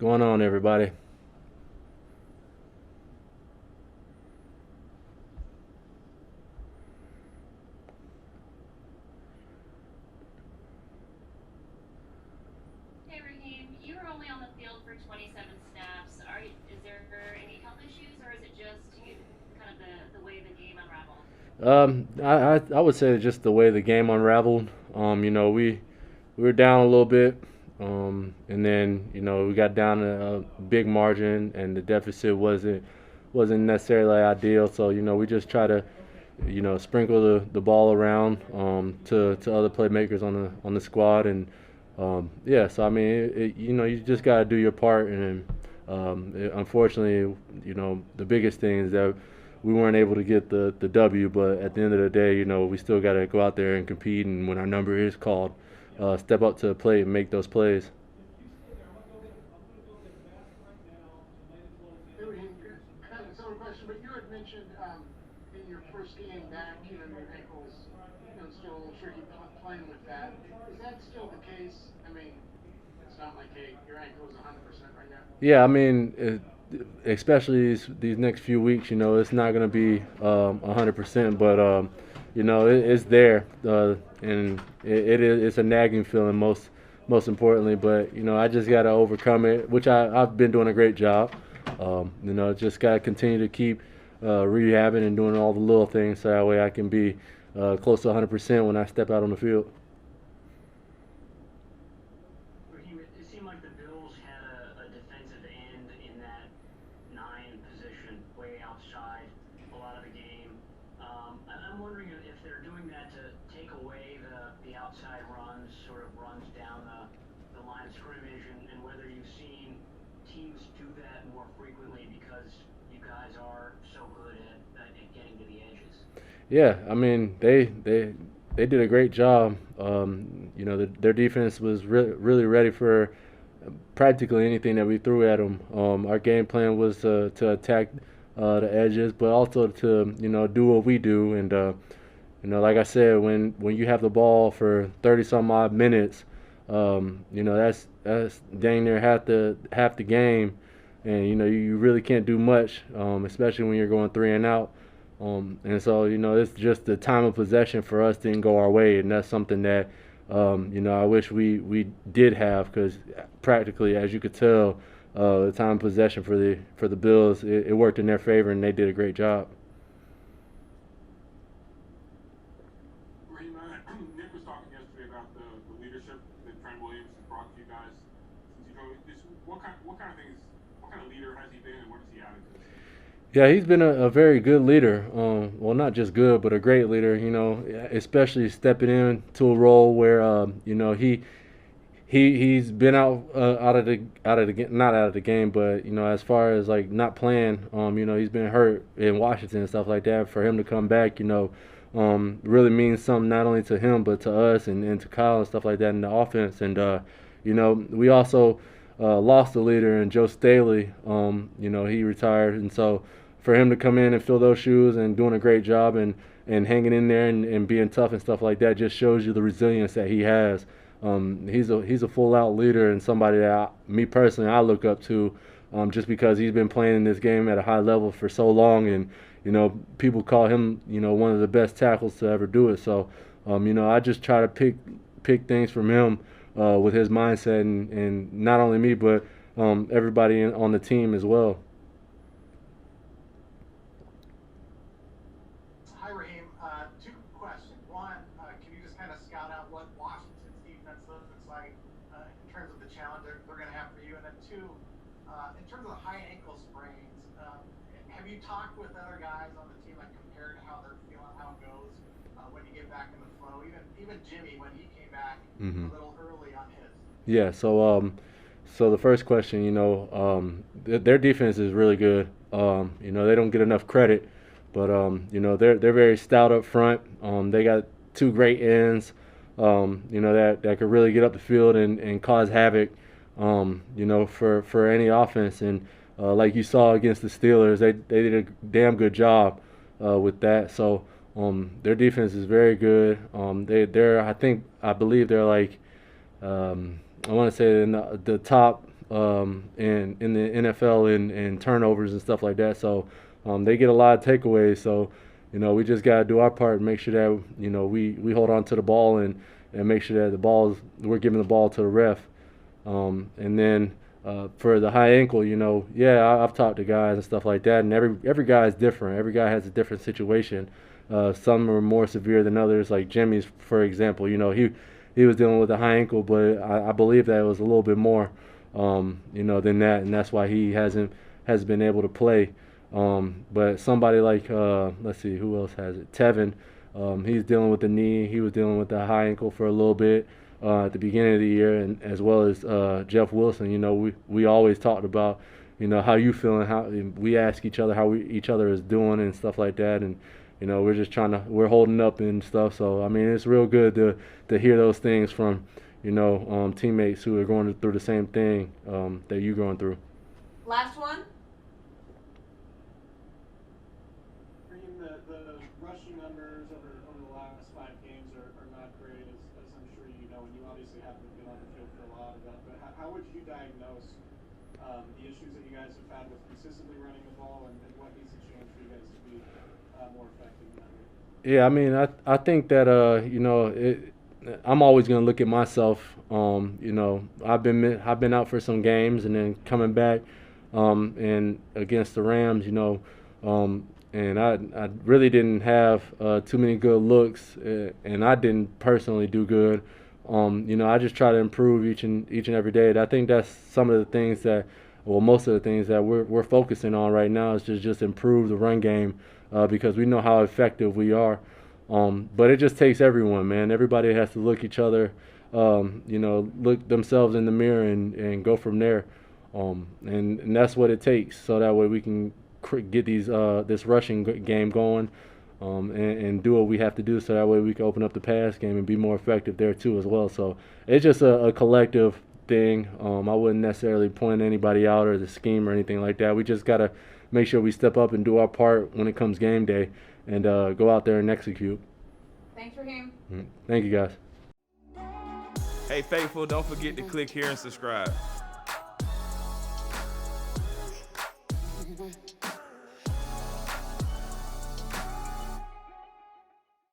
going on, everybody? Hey Raheem, you were only on the field for 27 snaps. Is there any health issues, or is it just kind of the way the game unraveled? I would say just the way the game unraveled. We were down a little bit, and then we got down a big margin, and the deficit wasn't necessarily ideal. So we just try to sprinkle the ball around to other playmakers on the squad, and yeah. So I mean, you just gotta do your part, and unfortunately, the biggest thing is that we weren't able to get the W. But at the end of the day, we still gotta go out there and compete, and when our number is called, step up to the plate and make those plays. Hey, Raheem, kind of a similar question, but you had mentioned in your first game back, your ankles, still a little tricky playing with that. Is that still the case? I mean, it's not like, hey, your ankle is 100% right now. Yeah, I mean, especially these next few weeks, it's not going to be 100%, but it's there, and it's a nagging feeling most importantly. But I just got to overcome it, which I've been doing a great job. Just got to continue to keep rehabbing and doing all the little things so that way I can be close to 100% when I step out on the field. It seemed like the Bills had a defensive end in that nine position, way outside a lot of the game. I'm wondering if they're doing that to take away the outside runs, sort of runs down the line of scrimmage, and whether you've seen teams do that more frequently because you guys are so good at getting to the edges. Yeah, I mean they did a great job. Their defense was really ready for practically anything that we threw at them. Our game plan was to attack the edges, but also to do what we do. And like I said, when you have the ball for 30 some odd minutes, that's dang near half the game, and you really can't do much, especially when you're going three and out. And so it's just the time of possession for us didn't go our way, and that's something that I wish we did have because practically, as you could tell, the time of possession for the Bills it worked in their favor, and they did a great job. Raheem, Nick was talking yesterday about the leadership that Trent Williams has brought to you guys since you joined. What kind of leader has he been, and what has he added to this team? Yeah, he's been a very good leader. Well, not just good, but a great leader. Especially stepping into a role where he's been out of the not out of the game, but as far as like not playing, he's been hurt in Washington and stuff like that. For him to come back, really means something not only to him but to us and to Kyle and stuff like that in the offense. And we also lost the leader in Joe Staley. He retired, and so for him to come in and fill those shoes and doing a great job and hanging in there and being tough and stuff like that just shows you the resilience that he has. He's a full out leader and somebody that me personally I look up to, just because he's been playing in this game at a high level for so long, and people call him one of the best tackles to ever do it. So I just try to pick things from him with his mindset, and not only me but everybody on the team as well. Hi, Raheem. Two questions. One, can you just kind of scout out what Washington's defense looks like in terms of the challenge they're going to have for you? And then two, in terms of the high ankle sprains, have you talked with other guys on the team, like compared to how they're feeling, how it goes when you get back in the flow? Even Jimmy, when he came back Hmm. a little early on his. Yeah. So the first question, their defense is really good. They don't get enough credit, but they're very stout up front. They got two great ends, that could really get up the field and cause havoc, for any offense. And like you saw against the Steelers, they did a damn good job with that. So their defense is very good. I believe they're like, I want to say in the top in the NFL in turnovers and stuff like that. So they get a lot of takeaways. So we just got to do our part and make sure that we hold on to the ball and make sure that we're giving the ball to the ref. And then for the high ankle, I've talked to guys and stuff like that, and every guy is different. Every guy has a different situation. Some are more severe than others. Like Jimmy's, for example, he was dealing with a high ankle, but I believe that it was a little bit more, than that, and that's why he hasn't been able to play. But somebody like let's see, who else has it? Tevin, he's dealing with the knee. He was dealing with the high ankle for a little bit at the beginning of the year, and as well as Jeff Wilson. We always talked about how you feeling. How we ask each other how each other is doing and stuff like that, and we're holding up and stuff. So I mean, it's real good to hear those things from teammates who are going through the same thing that you're going through. Last one. The rushing numbers over the last 5 games are not great, as I'm sure you know, and you obviously haven't been on the field for a lot of that. But how would you diagnose the issues that you guys have had with consistently running the ball, and what needs to change for you guys to be more effective in that way? Yeah, I mean, I think that I'm always gonna look at myself. I've been out for some games and then coming back, and against the Rams, and I really didn't have too many good looks, and I didn't personally do good. I just try to improve each and every day. And I think that's some of the things most of the things that we're focusing on right now is just improve the run game, because we know how effective we are. But it just takes everyone, man. Everybody has to look each other, look themselves in the mirror and go from there. And that's what it takes. So that way we can get this rushing game going, and do what we have to do. So that way we can open up the pass game and be more effective there too as well. So it's just a collective thing. I wouldn't necessarily point anybody out or the scheme or anything like that. We just got to make sure we step up and do our part when it comes game day, and go out there and execute. Thanks, Raheem. Thank you, guys. Hey, Faithful, don't forget to click here and subscribe.